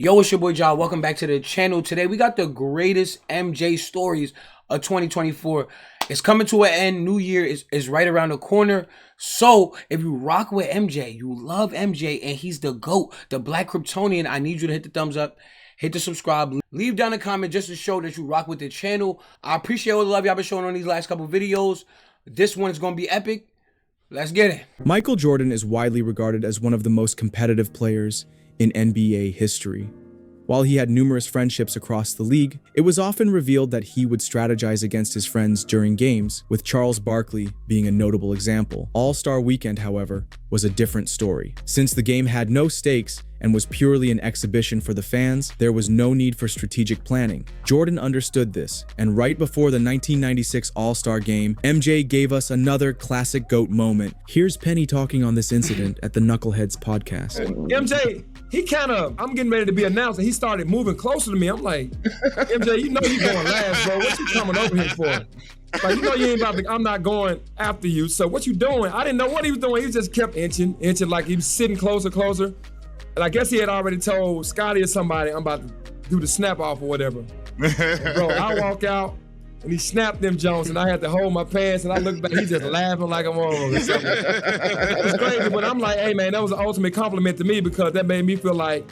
Yo, it's your boy Ja. Welcome back to the channel. Today we got the greatest MJ stories of 2024. It's coming to an end. New Year is right around the corner. So if you rock with MJ, you love MJ, and he's the GOAT, the Black Kryptonian, I need you to hit the thumbs up, hit the subscribe, leave down a comment just to show that you rock with the channel. I appreciate all the love y'all been showing on these last couple videos. This one is going to be epic. Let's get it. Michael Jordan is widely regarded as one of the most competitive players in NBA history. While he had numerous friendships across the league, it was often revealed that he would strategize against his friends during games, with Charles Barkley being a notable example. All-Star Weekend, however, was a different story. Since the game had no stakes and was purely an exhibition for the fans, there was no need for strategic planning. Jordan understood this, and right before the 1996 All-Star Game, MJ gave us another classic GOAT moment. Here's Penny talking on this incident at the Knuckleheads podcast. MJ, I'm getting ready to be announced, and he started moving closer to me. I'm like, MJ, you know you going last, bro. What you coming over here for? Like, you know you ain't about to, I'm not going after you, so what you doing? I didn't know what he was doing. He just kept inching, like he was sitting closer. And I guess he had already told Scotty or somebody, I'm about to do the snap off or whatever. Bro, I walk out, and he snapped them Jones, and I had to hold my pants, and I looked back, he's just laughing like I'm wrong or something. It was crazy, but I'm like, hey man, that was an ultimate compliment to me, because that made me feel like,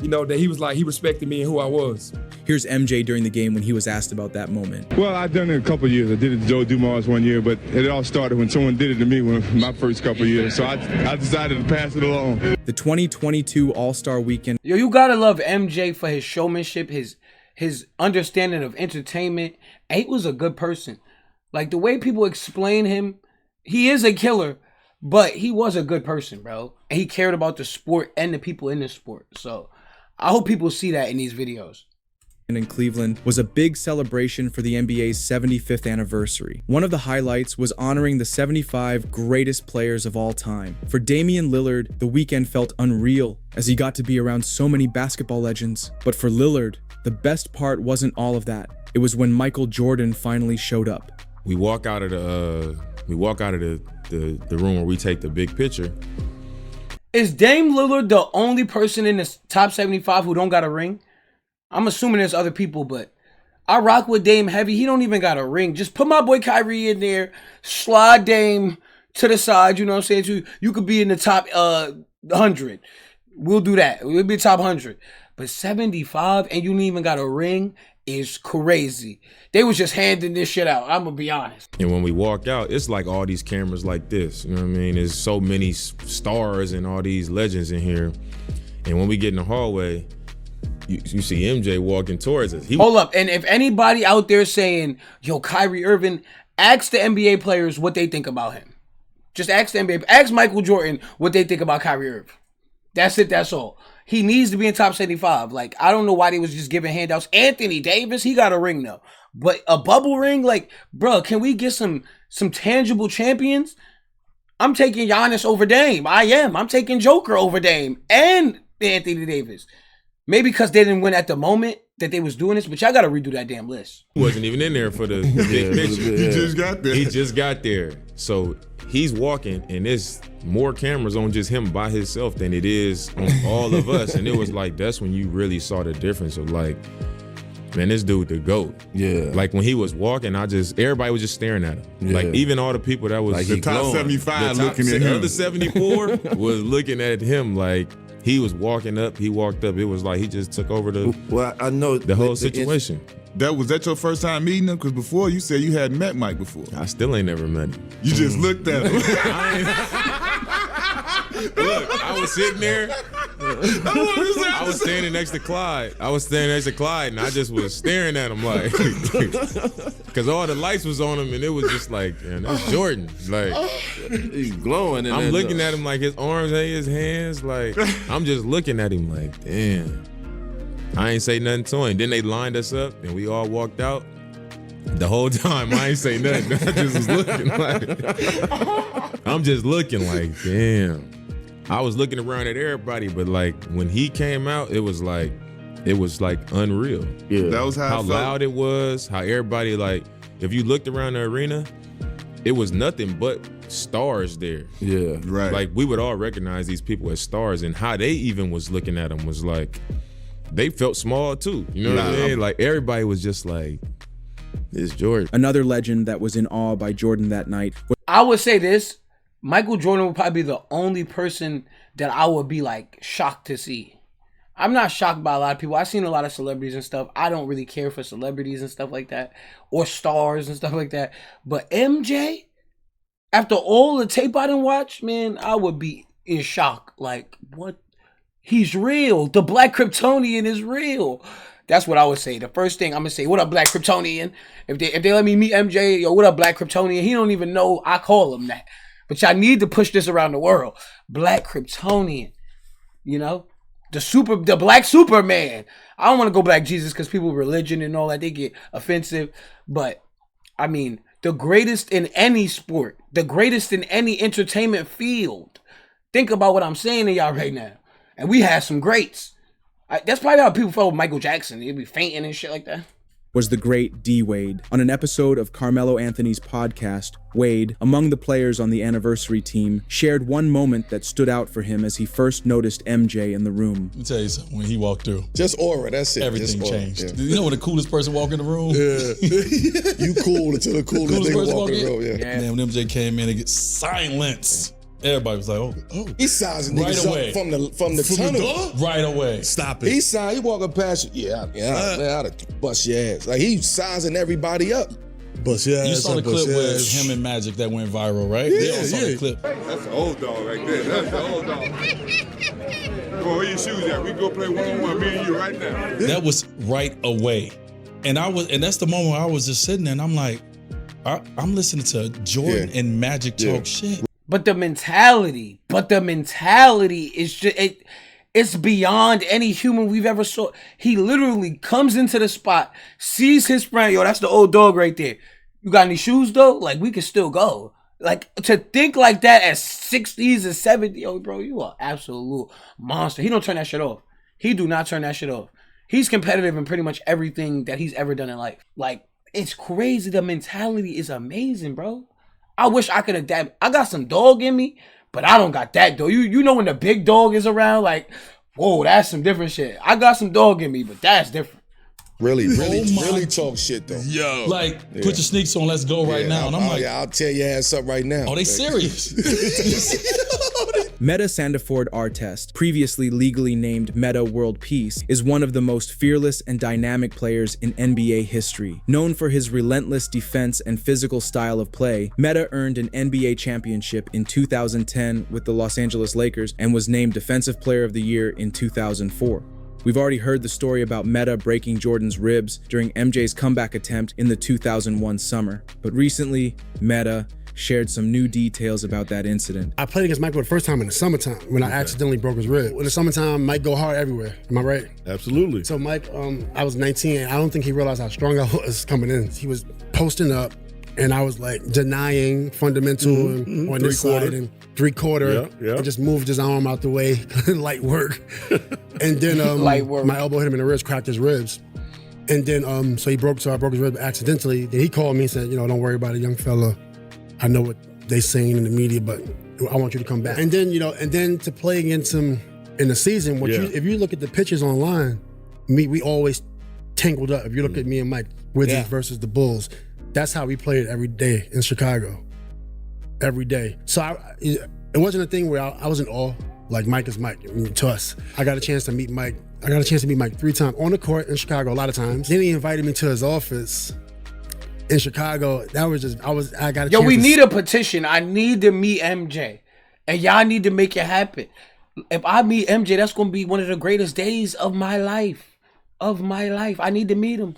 you know, that he was like, he respected me and who I was. Here's MJ during the game when he was asked about that moment. Well, I've done it a couple of years. I did it to Joe Dumars one year, but it all started when someone did it to me when my first couple of years. So I decided to pass it along. The 2022 All-Star Weekend. Yo, you gotta love MJ for his showmanship, his understanding of entertainment. And he was a good person. Like, the way people explain him, he is a killer, but he was a good person, bro. And he cared about the sport and the people in the sport. So I hope people see that in these videos. In Cleveland was a big celebration for the NBA's 75th anniversary. One of the highlights was honoring the 75 greatest players of all time. For Damian Lillard, the weekend felt unreal as he got to be around so many basketball legends. But for Lillard, the best part wasn't all of that. It was when Michael Jordan finally showed up. We walk out of the room where we take the big picture. Is Dame Lillard the only person in the top 75 who don't got a ring? I'm assuming there's other people, but I rock with Dame heavy. He don't even got a ring. Just put my boy Kyrie in there, slide Dame to the side, you know what I'm saying? You could be in the top 100. We'll do that. We'll be top 100. But 75 and you don't even got a ring is crazy. They was just handing this shit out. I'm gonna be honest. And when we walk out, it's like all these cameras like this. You know what I mean? There's so many stars and all these legends in here. And when we get in the hallway, you see MJ walking towards us. Hold up. And if anybody out there saying, yo, Kyrie Irving, ask the NBA players what they think about him. Just ask the NBA. Ask Michael Jordan what they think about Kyrie Irving. That's it. That's all. He needs to be in top 75. Like, I don't know why they was just giving handouts. Anthony Davis, he got a ring though. But a bubble ring, like, bro, can we get some tangible champions? I'm taking Giannis over Dame. I'm taking Joker over Dame and Anthony Davis. Maybe because they didn't win at the moment that they was doing this, but y'all got to redo that damn list. He wasn't even in there for the big picture. He just got there. He just got there. So he's walking, and there's more cameras on just him by himself than it is on all of us. And it was like, that's when you really saw the difference of like, man, this dude the GOAT. Yeah. Like when he was walking, everybody was just staring at him. Yeah. Like even all the people that was Like The top 75 looking at the him. other 74 was looking at him like he was walking up, he walked up. It was like he just took over I know the whole situation. Was that your first time meeting him? Because before you said you hadn't met Mike before. I still ain't never met him. You just looked at him. Look, I was sitting there. I was standing next to Clyde. And I just was staring at him like, because all the lights was on him, and it was just like, man, that's Jordan. Like, he's glowing. I'm looking at him like his arms and his hands. Like, I'm just looking at him like, damn. I ain't say nothing to him. Then they lined us up, and we all walked out. The whole time, I ain't say nothing. I just was looking like, I'm just looking like, damn. I was looking around at everybody, but like when he came out, it was like unreal. Yeah. That was how loud it was, how everybody, like, if you looked around the arena, it was nothing but stars there. Yeah. Right. Like we would all recognize these people as stars, and how they even was looking at them was like, they felt small too. You know what I mean? Like everybody was just like, "This Jordan." Another legend that was in awe by Jordan that night. I would say this: Michael Jordan would probably be the only person that I would be like shocked to see. I'm not shocked by a lot of people. I've seen a lot of celebrities and stuff. I don't really care for celebrities and stuff like that, or stars and stuff like that. But MJ, after all the tape I didn't watch, man, I would be in shock. Like, what? He's real. The Black Kryptonian is real. That's what I would say. The first thing I'm gonna say, what up, Black Kryptonian? If they let me meet MJ, yo, what up, Black Kryptonian? He don't even know I call him that. But y'all need to push this around the world. Black Kryptonian. You know? The Black Superman. I don't want to go Black Jesus because people religion and all that, they get offensive. But I mean, the greatest in any sport, the greatest in any entertainment field. Think about what I'm saying to y'all right now. And we had some greats. That's probably how people felt with Michael Jackson. He'd be fainting and shit like that. Was the great D. Wade. On an episode of Carmelo Anthony's podcast, Wade, among the players on the anniversary team, shared one moment that stood out for him as he first noticed MJ in the room. Let me tell you something, when he walked through. Just aura, that's it. Everything just changed. Aura, yeah. You know when the coolest person walk in the room? Yeah. You cool until the coolest nigga walk in the room, yeah. And then when MJ came in, it get silence. Everybody was like, oh. He sizing right niggas away. up from the tunnel. Right away. Stop it. He walking past you. Yeah, man, I'd bust your ass. Like, he sizing everybody up. Bust your ass. You saw the clip with him and Magic that went viral, right? Yeah, they all saw the clip. That's the old dog right there. That's the old dog. Boy, where your shoes at? We go play one-on-one, me and you right now. That was right away. And that's the moment I was just sitting there and I'm like, I'm listening to Jordan and Magic talk shit. But the mentality is just, it's beyond any human we've ever saw. He literally comes into the spot, sees his friend, yo, that's the old dog right there. You got any shoes though? Like, we can still go. Like, to think like that at 60s and 70s, yo, bro, you are absolute monster. He don't turn that shit off. He do not turn that shit off. He's competitive in pretty much everything that he's ever done in life. Like, it's crazy. The mentality is amazing, bro. I wish I could adapt. I got some dog in me, but I don't got that though. You know when the big dog is around, like, whoa, that's some different shit. I got some dog in me, but that's different. Really talk shit though. Yo. Like, put your sneaks on, let's go right now. And I'm like, I'll tear your ass up right now. Oh, they serious? Meta Sandiford Artest, previously legally named Meta World Peace, is one of the most fearless and dynamic players in NBA history. Known for his relentless defense and physical style of play, Meta earned an NBA championship in 2010 with the Los Angeles Lakers and was named Defensive Player of the Year in 2004. We've already heard the story about Meta breaking Jordan's ribs during MJ's comeback attempt in the 2001 summer. But recently, Meta shared some new details about that incident. I played against Mike for the first time in the summertime when I accidentally broke his rib. In the summertime, Mike go hard everywhere. Am I right? Absolutely. So Mike, I was 19, and I don't think he realized how strong I was coming in. He was posting up, and I was like denying fundamental and on this side and three-quarter, and just moved his arm out the way, light work. And then Light work. My elbow hit him in the wrist, cracked his ribs. And then so I broke his rib accidentally. Then he called me and said, don't worry about it, young fella. I know what they saying in the media, but I want you to come back. And then, and then to play against him in the season, if you look at the pictures online, we always tangled up. If you look at me and Mike, Wizards versus the Bulls, that's how we played every day in Chicago. Every day. So it wasn't a thing where I was in awe. Like, Mike is Mike to us. I got a chance to meet Mike. 3 times on the court in Chicago, a lot of times. Then he invited me to his office in Chicago. That was just, I got a chance. We need a petition. I need to meet MJ. And y'all need to make it happen. If I meet MJ, that's going to be one of the greatest days of my life. I need to meet him.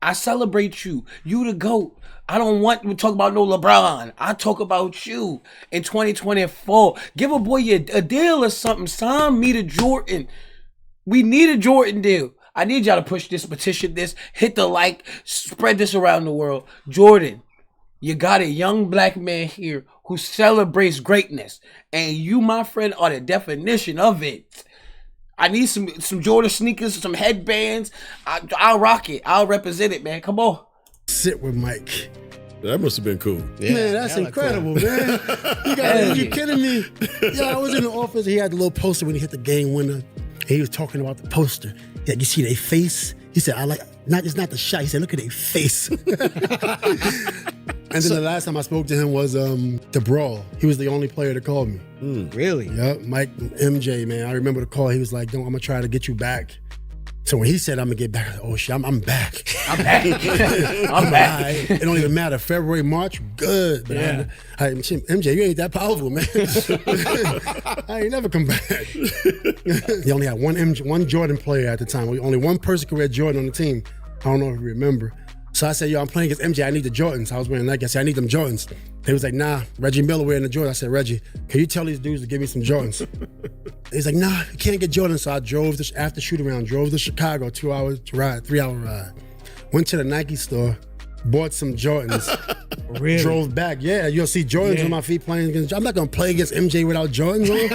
I celebrate you. You the GOAT. I don't want to talk about no LeBron. I talk about you in 2024. Give a boy a deal or something. Sign me to Jordan. We need a Jordan deal. I need y'all to push this, petition this, hit the like, spread this around the world. Jordan, you got a young black man here who celebrates greatness. And you, my friend, are the definition of it. I need some Jordan sneakers, some headbands. I'll rock it. I'll represent it, man. Come on. Sit with Mike. That must have been cool. Yeah, man, that's incredible, man. Are you kidding me? Yeah, I was in the office. He had the little poster when he hit the game winner. he was talking about the poster. Yeah, you see their face? He said, it's not the shot. He said, look at their face. And then the last time I spoke to him was the Brawl. He was the only player to call me. Really? Yep, Mike MJ, man. I remember the call. He was like, I'm going to try to get you back. So when he said, I'm going to get back, I said, oh, shit, I'm back. I'm back. I'm back. It don't even matter. February, March, good. But MJ, you ain't that powerful, man. I ain't never come back. He only had one Jordan player at the time. Only one person could wear Jordan on the team. I don't know if you remember. So I said, yo, I'm playing against MJ. I need the Jordans. I was wearing Nike. I said, I need them Jordans. He was like, nah, Reggie Miller wearing the Jordans. I said, Reggie, can you tell these dudes to give me some Jordans? He's like, nah, you can't get Jordans. So I drove after shoot around, drove to Chicago, 2 hours to ride, 3 hour ride. Went to the Nike store, bought some Jordans. Really? Drove back. Yeah, you'll see Jordans on my feet playing against. I'm not gonna play against MJ without Jordans on.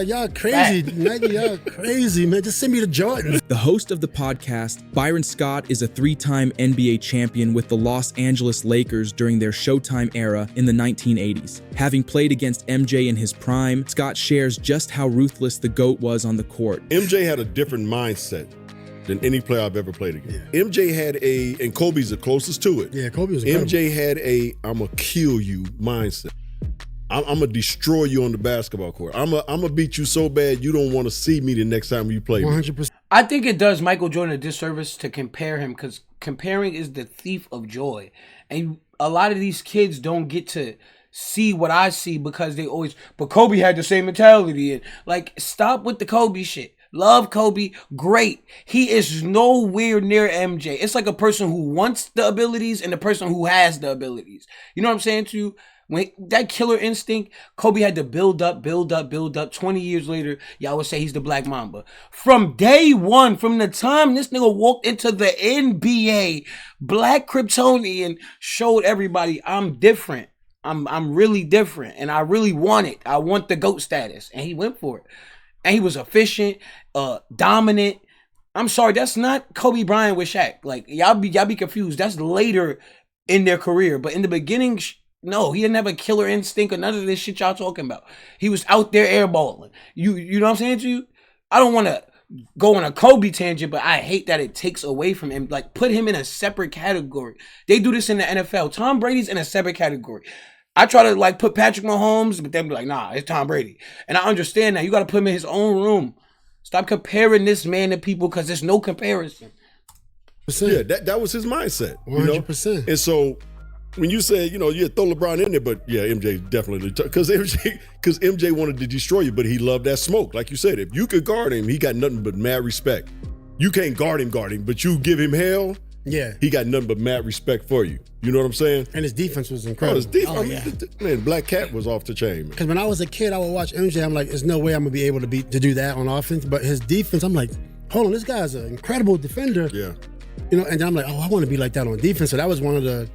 Y'all crazy. Nike, y'all crazy, man. Just send me the Jordans. The host of the podcast, Byron Scott, is a 3-time NBA champion with the Los Angeles Lakers during their Showtime era in the 1980s. Having played against MJ in his prime, Scott shares just how ruthless the GOAT was on the court. MJ had a different mindset than any player I've ever played against. Yeah. MJ had and Kobe's the closest to it. Yeah, Kobe was incredible. MJ had I'm gonna kill you mindset. I'm gonna destroy you on the basketball court. I'm gonna beat you so bad you don't want to see me the next time you play 100%. I think it does Michael Jordan a disservice to compare him, because comparing is the thief of joy. And a lot of these kids don't get to see what I see because but Kobe had the same mentality. And like, stop with the Kobe shit. Love Kobe, great. He is nowhere near MJ. It's like a person who wants the abilities and the person who has the abilities. You know what I'm saying to you? When that killer instinct, Kobe had to build up. 20 years later, y'all would say he's the Black Mamba. From day one, from the time this nigga walked into the NBA, Black Kryptonian showed everybody, I'm different. I'm really different, and I really want it. I want the GOAT status, and he went for it. And he was efficient, dominant. I'm sorry, that's not Kobe Bryant with Shaq. Like, y'all be confused. That's later in their career, but in the beginning, no, he didn't have a killer instinct or none of this shit y'all talking about. He was out there airballing. You know what I'm saying to you? I don't want to go on a Kobe tangent, but I hate that it takes away from him. Like, put him in a separate category. They do this in the NFL. Tom Brady's in a separate category. I try to like put Patrick Mahomes, but they'll be like, nah, it's Tom Brady. And I understand that. You got to put him in his own room. Stop comparing this man to people, because there's no comparison. Yeah, that was his mindset. 100%. And so when you say, throw LeBron in there, but yeah, MJ definitely, because MJ wanted to destroy you, but he loved that smoke. Like you said, if you could guard him, he got nothing but mad respect. You can't guard him, but you give him hell, yeah, he got nothing but mad respect for you. You know what I'm saying? And his defense was incredible. His defense, man, Black Cat was off the chain, man. Because when I was a kid, I would watch MJ. I'm like, there's no way I'm gonna be able to do that on offense. But his defense, I'm like, hold on, this guy's an incredible defender. Yeah. And then I'm like, I want to be like that on defense. So that was one of the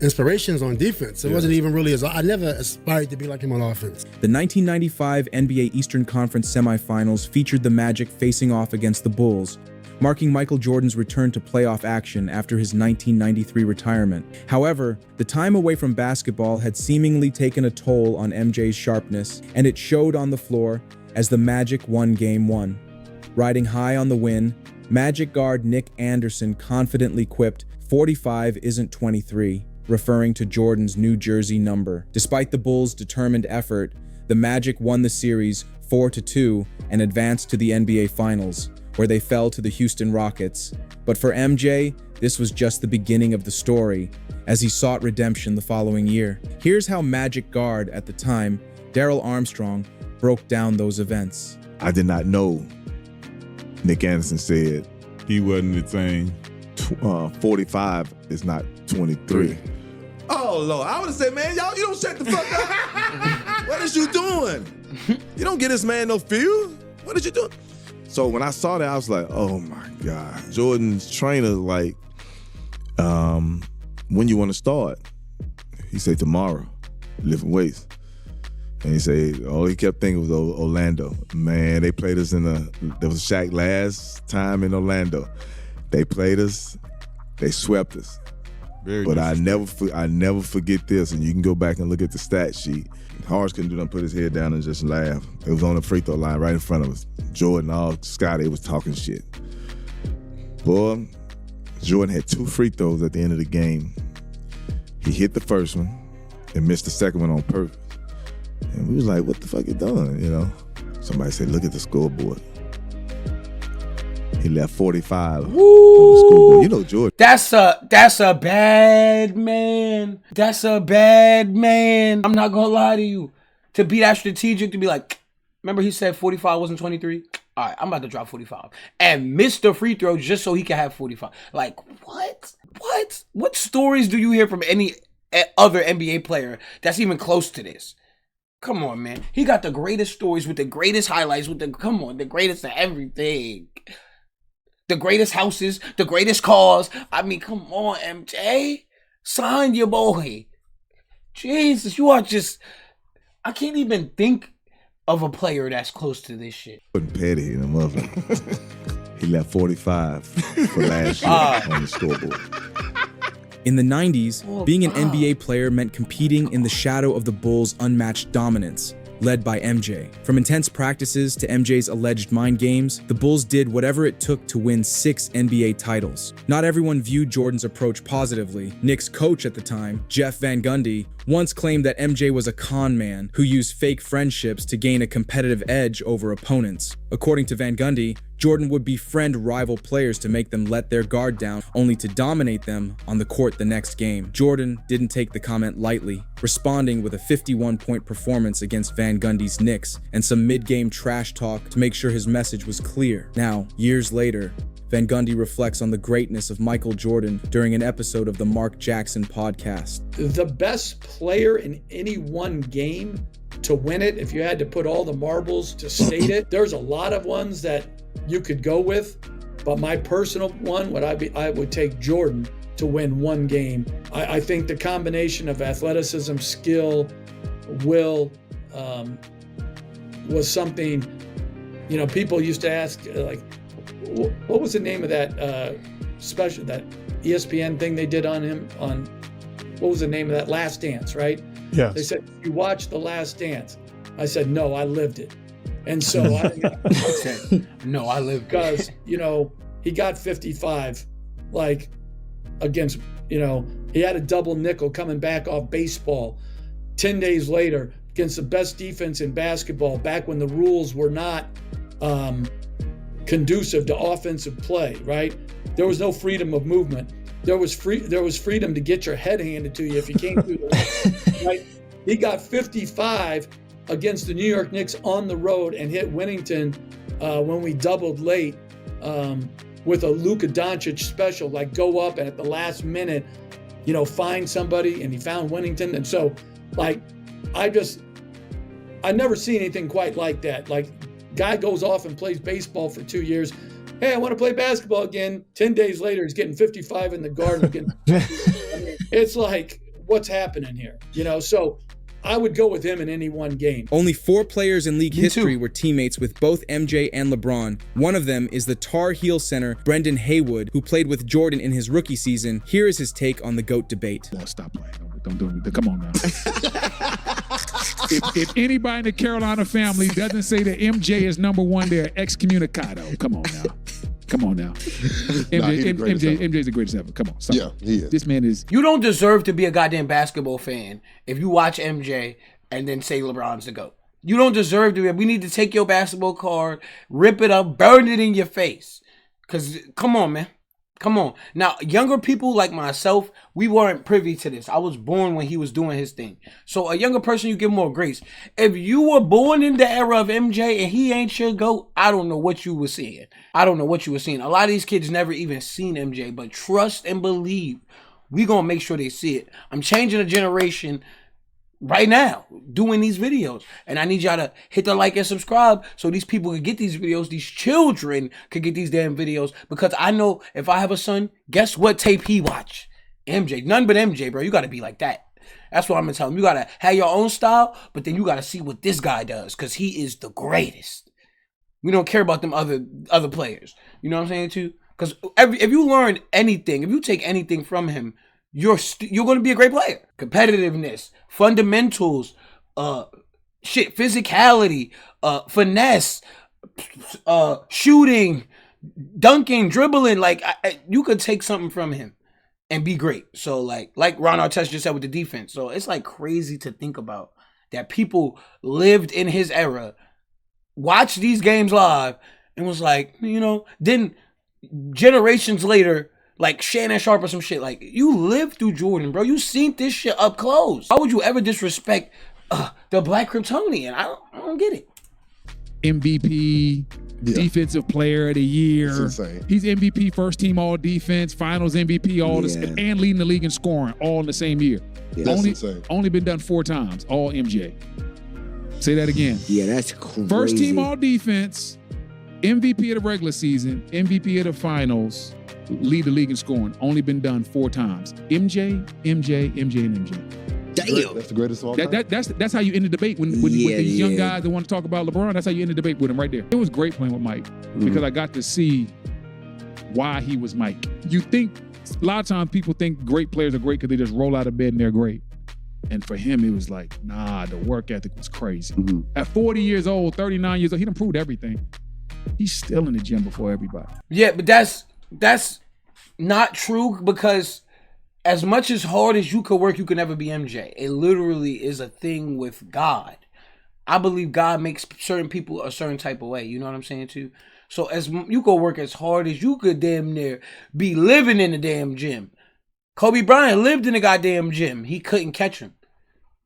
inspirations on defense. It wasn't even really I never aspired to be like him on offense. The 1995 NBA Eastern Conference semifinals featured the Magic facing off against the Bulls, marking Michael Jordan's return to playoff action after his 1993 retirement. However, the time away from basketball had seemingly taken a toll on MJ's sharpness, and it showed on the floor as the Magic won Game 1. Riding high on the win, Magic guard Nick Anderson confidently quipped, 45 isn't 23, referring to Jordan's New Jersey number. Despite the Bulls' determined effort, the Magic won the series 4-2 and advanced to the NBA Finals, where they fell to the Houston Rockets. But for MJ, this was just the beginning of the story, as he sought redemption the following year. Here's how Magic guard at the time, Darrell Armstrong, broke down those events. I did not know. Nick Anderson said he wasn't the thing. 45 is not 23. Oh, Lord. I would have said, man, y'all, you don't shut the fuck up. What is you doing? You don't get this man no feel. What is you doing? So when I saw that, I was like, oh, my God. Jordan's trainer, like, when you want to start? He said, tomorrow, lifting weights. And he said, all he kept thinking was Orlando. Man, they played us there was Shaq last time in Orlando. They played us, they swept us. But I never forget this, and you can go back and look at the stat sheet. Horace couldn't do nothing, put his head down and just laugh. It was on the free throw line right in front of us. Jordan, all Scotty was talking shit. Boy, Jordan had 2 free throws at the end of the game. He hit the first one and missed the second one on purpose. And we was like, what the fuck you doing, you know? Somebody said, look at the scoreboard. He left 45 on the scoreboard. You know Jordan. That's a bad man. That's a bad man. I'm not gonna lie to you. To be that strategic, to be like, remember he said 45 wasn't 23? All right, I'm about to drop 45. And miss the free throw just so he can have 45. Like, what? What stories do you hear from any other NBA player that's even close to this? Come on, man. He got the greatest stories with the greatest highlights, the greatest of everything. The greatest houses, the greatest cars. I mean, come on, MJ. Sign your boy. Jesus, you are just... I can't even think of a player that's close to this shit. Petty in a motherfucker. He left 45 for last year on the scoreboard. In the 90s, being an NBA player meant competing in the shadow of the Bulls' unmatched dominance, led by MJ. From intense practices to MJ's alleged mind games, the Bulls did whatever it took to win 6 NBA titles. Not everyone viewed Jordan's approach positively. Knicks coach at the time, Jeff Van Gundy, once claimed that MJ was a con man who used fake friendships to gain a competitive edge over opponents. According to Van Gundy, Jordan would befriend rival players to make them let their guard down, only to dominate them on the court the next game. Jordan didn't take the comment lightly, responding with a 51-point performance against Van Gundy's Knicks and some mid-game trash talk to make sure his message was clear. Now, years later, Van Gundy reflects on the greatness of Michael Jordan during an episode of the Mark Jackson podcast. The best player in any one game to win it, if you had to put all the marbles to state it, there's a lot of ones that you could go with, but my personal one I would take Jordan to win one game. I think the combination of athleticism, skill, will was something, you know, people used to ask, like, what was the name of that special, that ESPN thing they did on him, on, what was the name of that, Last Dance, right? Yes. They said, you watched The Last Dance. I said, no, I lived it. And so I said, no, I lived it. Because, you know, he got 55, like, against, you know, he had a double nickel coming back off baseball. 10 days later, against the best defense in basketball, back when the rules were not conducive to offensive play, right? There was no freedom of movement. There was freedom to get your head handed to you if you came through the line, right? He got 55 against the New York Knicks on the road and hit Winnington when we doubled late with a Luka Doncic special, like go up and at the last minute, you know, find somebody, and he found Winnington. And so, like, I never seen anything quite like that. Like, guy goes off and plays baseball for 2 years. Hey, I want to play basketball again. 10 days later, he's getting 55 in the garden. I mean, it's like, what's happening here? You know, so I would go with him in any one game. Only 4 players in league history were teammates with both MJ and LeBron. One of them is the Tar Heel center, Brendan Haywood, who played with Jordan in his rookie season. Here is his take on the GOAT debate. No, stop playing. Don't do it. Come on now. if anybody in the Carolina family doesn't say that MJ is number one, they're excommunicado. Come on now. MJ's the greatest ever. Come on. Stop. Yeah, he is. This man is. You don't deserve to be a goddamn basketball fan if you watch MJ and then say LeBron's the GOAT. You don't deserve to be. We need to take your basketball card, rip it up, burn it in your face. Because, come on, man. Come on. Now, younger people like myself, we weren't privy to this. I was born when he was doing his thing. So a younger person, you give more grace. If you were born in the era of MJ and he ain't your GOAT, I don't know what you were seeing. A lot of these kids never even seen MJ, but trust and believe. We gonna make sure they see it. I'm changing a generation right now doing these videos, and I need y'all to hit the like and subscribe so these people can get these videos, these children could get these damn videos, because I know if I have a son, guess what tape he watch? MJ. None but MJ, bro. You gotta be like that. That's what I'm gonna tell him. You gotta have your own style, but then you gotta see what this guy does, because he is the greatest. We don't care about them other players. You know what I'm saying too? Because if you learn anything, if you take anything from him, you're going to be a great player. Competitiveness, fundamentals, physicality, finesse, shooting, dunking, dribbling. Like you could take something from him and be great. So like Ron Artest just said with the defense. So it's like crazy to think about that people lived in his era, watched these games live, and was like, then generations later, like Shannon Sharp or some shit, like you lived through Jordan, bro. You seen this shit up close. Why would you ever disrespect the Black Kryptonian? I don't get it. MVP, defensive player of the year. That's insane. He's MVP, first team all defense, finals MVP, and leading the league in scoring all in the same year. Yeah, that's insane. Only been done 4 times, all MJ. Say that again. Yeah, that's crazy. First team all defense, MVP of the regular season, MVP of the finals, lead the league in scoring. Only been done 4 times. MJ, and MJ. Damn. That's the greatest of all time. That's how you end the debate with these young guys that want to talk about LeBron. That's how you end the debate with him right there. It was great playing with Mike because I got to see why he was Mike. You think a lot of times people think great players are great because they just roll out of bed and they're great. And for him, it was like, nah, the work ethic was crazy. At 40 years old, 39 years old, he done proved everything. He's still in the gym before everybody. Yeah, but that's not true because as much as hard as you could work, you could never be MJ. It literally is a thing with God. I believe God makes certain people a certain type of way. You know what I'm saying too? So as you go work as hard as you could damn near be living in the damn gym. Kobe Bryant lived in the goddamn gym. He couldn't catch him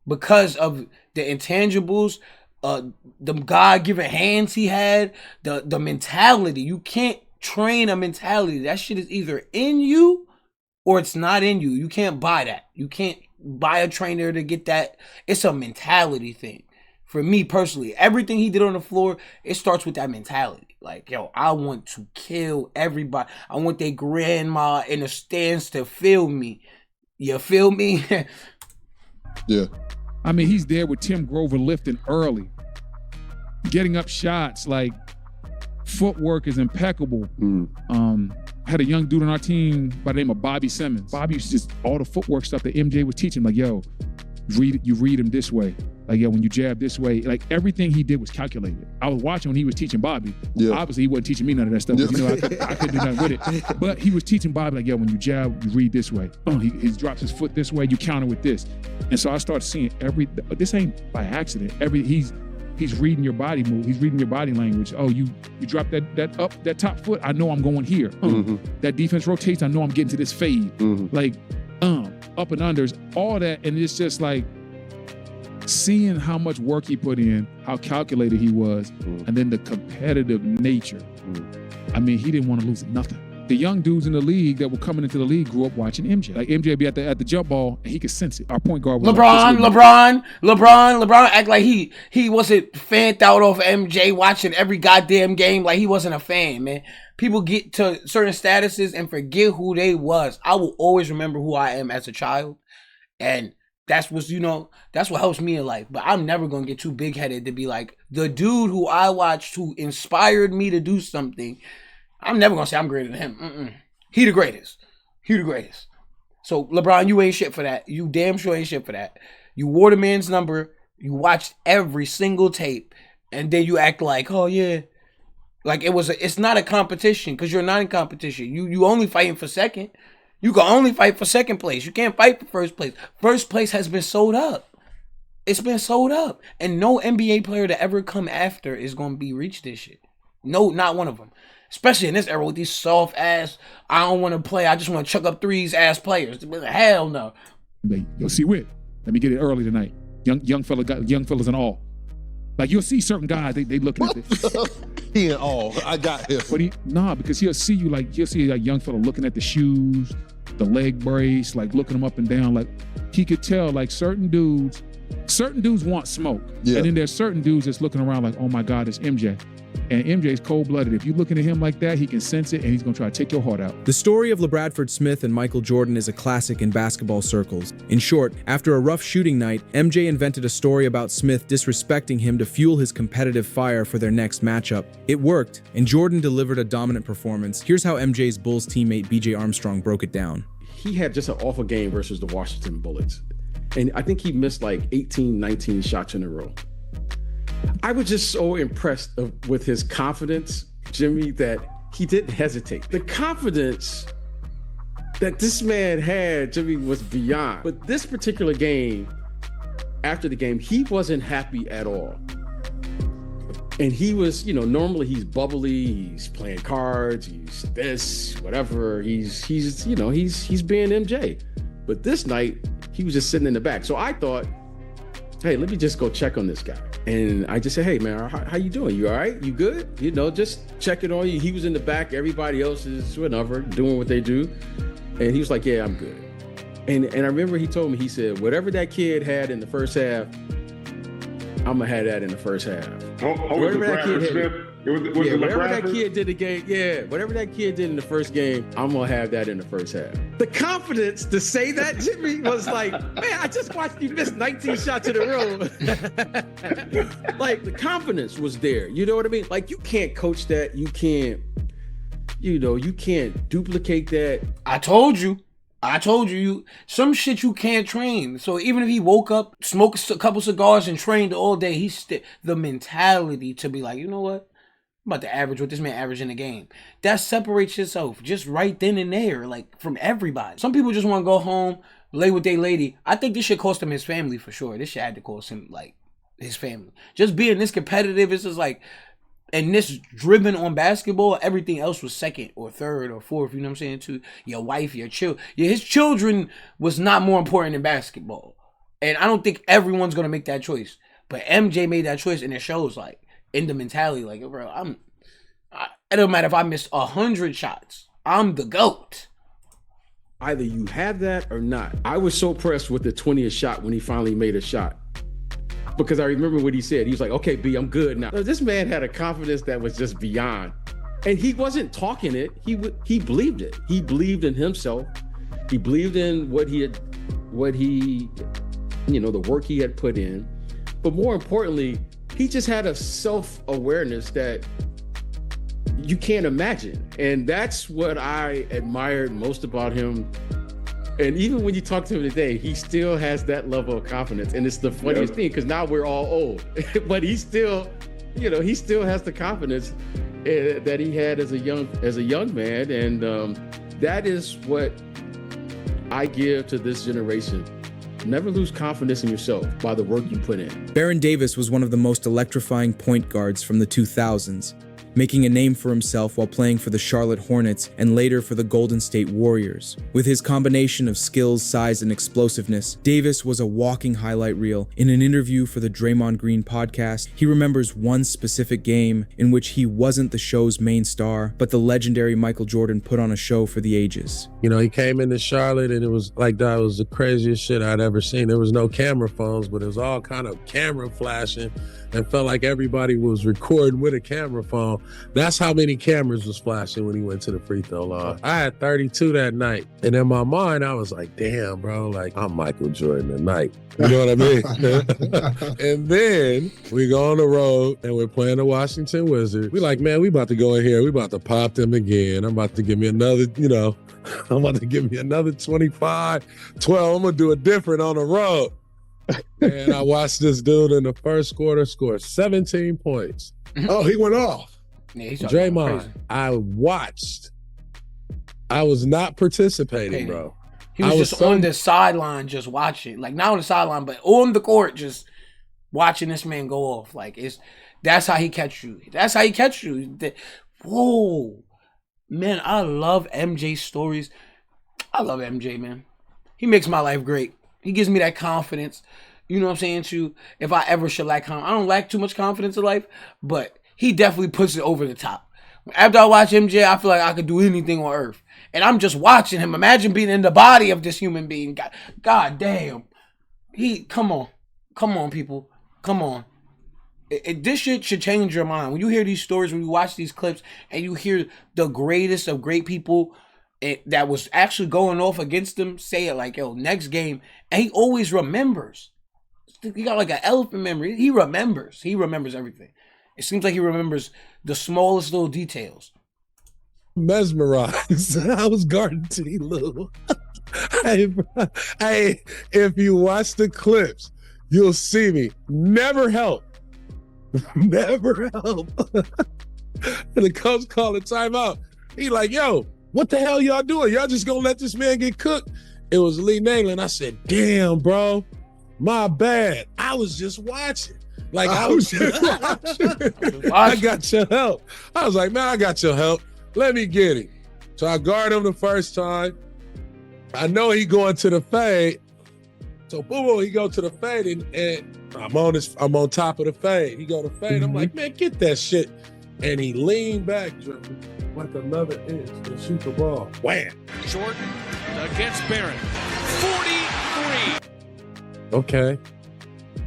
because of the intangibles, the God-given hands he had, the mentality. You can't train a mentality. That shit is either in you or it's not in you. You can't buy that. You can't buy a trainer to get that. It's a mentality thing. For me personally, everything he did on the floor, it starts with that mentality. Like, yo, I want to kill everybody. I want their grandma in the stands to feel me. You feel me? Yeah. I mean, he's there with Tim Grover lifting early, getting up shots. Like, footwork is impeccable. Had a young dude on our team by the name of Bobby Simmons. Bobby used to just all the footwork stuff that MJ was teaching. Like, yo, you read him this way. Like, yo, when you jab this way, like everything he did was calculated. I was watching when he was teaching Bobby. Yeah. Obviously, he wasn't teaching me none of that stuff. Because, I couldn't do nothing with it. But he was teaching Bobby, like, yo, when you jab, you read this way. He drops his foot this way, you counter with this. And so I started seeing this ain't by accident. He's reading your body move. He's reading your body language. Oh, you drop that top foot. I know I'm going here. That defense rotates. I know I'm getting to this fade. Like, up and unders, all that. And it's just like seeing how much work he put in, how calculated he was, and then the competitive nature. I mean, he didn't want to lose nothing. The young dudes in the league that were coming into the league grew up watching MJ. Like MJ be at the jump ball and he could sense it. Our point guard was LeBron act like he wasn't fanned out off MJ watching every goddamn game like he wasn't a fan, man. People get to certain statuses and forget who they was. I will always remember who I am as a child. And that's what helps me in life. But I'm never gonna get too big headed to be like the dude who I watched who inspired me to do something. I'm never gonna say I'm greater than him. He the greatest. So LeBron, you ain't shit for that. You damn sure ain't shit for that. You wore the man's number. You watched every single tape, and then you act like, oh yeah, like it's not a competition because you're not in competition. You only fighting for second. You can only fight for second place. You can't fight for first place. First place has been sold up. It's been sold up, and no NBA player to ever come after is gonna reach this shit. No, not one of them. Especially in this era with these soft ass, I don't want to play, I just want to chuck up threes ass players. Hell no. You'll see Whit. Let me get it early tonight. Young fellas and all. Like you'll see certain guys, they looking at this. He and all. I got him. But because he'll see a young fella looking at the shoes, the leg brace, like looking them up and down. Like he could tell like certain dudes want smoke. Yeah. And then there's certain dudes that's looking around like, oh my God, it's MJ. And MJ's cold-blooded. If you're looking at him like that, he can sense it, and he's going to try to take your heart out. The story of LeBradford Smith and Michael Jordan is a classic in basketball circles. In short, after a rough shooting night, MJ invented a story about Smith disrespecting him to fuel his competitive fire for their next matchup. It worked, and Jordan delivered a dominant performance. Here's how MJ's Bulls teammate BJ Armstrong broke it down. He had just an awful game versus the Washington Bullets. And I think he missed like 18, 19 shots in a row. I was just so impressed with his confidence, Jimmy, that he didn't hesitate. The confidence that this man had, Jimmy, was beyond. But this particular game, after the game, he wasn't happy at all. And he was, normally he's bubbly, he's playing cards, he's this, whatever. He's being MJ. But this night, he was just sitting in the back. So I thought, hey, let me just go check on this guy. And I just said, hey, man, how you doing? You all right? You good? Just checking on you. He was in the back. Everybody else is whatever, doing what they do. And he was like, yeah, I'm good. And I remember he told me, he said, whatever that kid had in the first half, I'm going to have that in the first half. Whatever that kid had, whatever that kid did whatever that kid did in the first game, I'm going to have that in the first half. The confidence to say that, Jimmy, was like, man, I just watched you miss 19 shots in a row. Like, the confidence was there. You know what I mean? Like, you can't coach that. You can't, you can't duplicate that. I told you, some shit you can't train. So even if he woke up, smoked a couple cigars and trained all day, he's the mentality to be like, you know what? I'm about to average what this man averaged in a game. That separates yourself just right then and there, like from everybody. Some people just want to go home, lay with their lady. I think this shit cost him his family for sure. This shit had to cost him like his family. Just being this competitive, it's just like, and this driven on basketball, everything else was second or third or fourth, you know what I'm saying, to your wife, your children. Yeah, his children was not more important than basketball. And I don't think everyone's going to make that choice. But MJ made that choice, and it shows, like, in the mentality, like, bro, it don't matter if I missed 100 shots. I'm the GOAT. Either you have that or not. I was so impressed with the 20th shot when he finally made a shot. Because I remember what he said. He was like, okay, B, I'm good now. This man had a confidence that was just beyond. And he wasn't talking it. He believed it. He believed in himself. He believed in the work he had put in. But more importantly, he just had a self-awareness that you can't imagine. And that's what I admired most about him. And even when you talk to him today, he still has that level of confidence. And it's the funniest thing, because now we're all old. But he still, he still has the confidence that he had as a young man. And that is what I give to this generation. Never lose confidence in yourself by the work you put in. Baron Davis was one of the most electrifying point guards from the 2000s, making a name for himself while playing for the Charlotte Hornets and later for the Golden State Warriors. With his combination of skills, size, and explosiveness, Davis was a walking highlight reel. In an interview for the Draymond Green podcast, he remembers one specific game in which he wasn't the show's main star, but the legendary Michael Jordan put on a show for the ages. He came into Charlotte and it was like, that was the craziest shit I'd ever seen. There was no camera phones, but it was all kind of camera flashing and felt like everybody was recording with a camera phone. That's how many cameras was flashing when he went to the free throw line. I had 32 that night. And in my mind, I was like, damn, bro, like, I'm Michael Jordan tonight. You know what I mean? And then we go on the road and we're playing the Washington Wizards. We like, man, we about to go in here. We about to pop them again. I'm about to give me another, I'm about to give me another 25, 12. I'm going to do it different on the road. And I watched this dude in the first quarter score 17 points. Oh, he went off. Yeah, Draymond, I watched. I was not participating, bro. He was just on the sideline, just watching. Like, not on the sideline, but on the court, just watching this man go off. Like, that's how he catch you. That's how he catch you. Whoa. Man, I love MJ's stories. I love MJ, man. He makes my life great. He gives me that confidence. You know what I'm saying? Too. If I ever should lack confidence, I don't lack too much confidence in life, but he definitely puts it over the top. After I watch MJ, I feel like I could do anything on earth. And I'm just watching him. Imagine being in the body of this human being. God damn. Come on, people. Come on. This shit should change your mind. When you hear these stories, when you watch these clips, and you hear the greatest of great people that was actually going off against them say it like, yo, next game. And he always remembers. He got like an elephant memory. He remembers. He remembers everything. It seems like he remembers the smallest little details. Mesmerized. I was guarding T. Lou. Hey, bro. Hey, if you watch the clips, you'll see me never help. Never help. And the coach called a timeout. He like, yo, what the hell y'all doing? Y'all just gonna let this man get cooked? It was Lee Nayland. I said, damn, bro, my bad. I was just watching. Like, I was just watching. I got your help. I was like, man, I got your help. Let me get him. So I guard him the first time. I know he going to the fade. So boom, he go to the fade and I'm on top of the fade. He go to fade. I'm like, man, get that shit. And he leaned back, like another inch and shoot the ball. Wham! Jordan against Barrett. 43. Okay.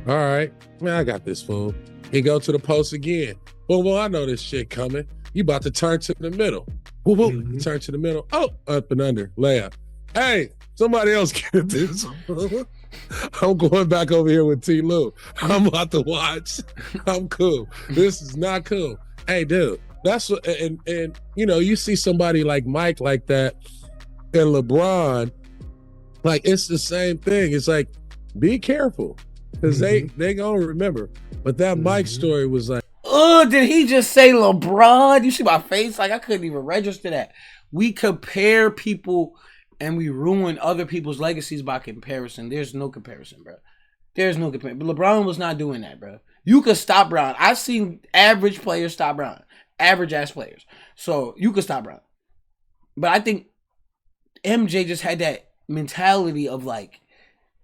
All right. Man, I got this fool. He go to the post again. Well, I know this shit coming. You about to turn to the middle. Woo-woo. Turn to the middle. Oh, up and under. Layup. Hey, somebody else get this. I'm going back over here with T. Lou. I'm about to watch. I'm cool. This is not cool. Hey, dude, that's what, and you know, you see somebody like Mike like that and LeBron, like it's the same thing. It's like, be careful, because they gonna remember. But that Mike story was like, oh, did he just say LeBron? You see my face? Like I couldn't even register that. We compare people and we ruin other people's legacies by comparison. There's no comparison, bro. There's no comparison. But LeBron was not doing that, bro. You could stop Brown. I've seen average players stop Brown. Average ass players. So you could stop Brown. But I think MJ just had that mentality of like,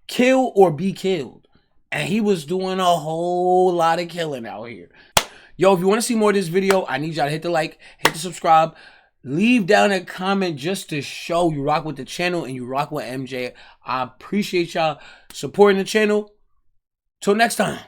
kill or be killed. And he was doing a whole lot of killing out here. Yo, if you want to see more of this video, I need y'all to hit the like, hit the subscribe, leave down a comment just to show you rock with the channel and you rock with MJ. I appreciate y'all supporting the channel. Till next time.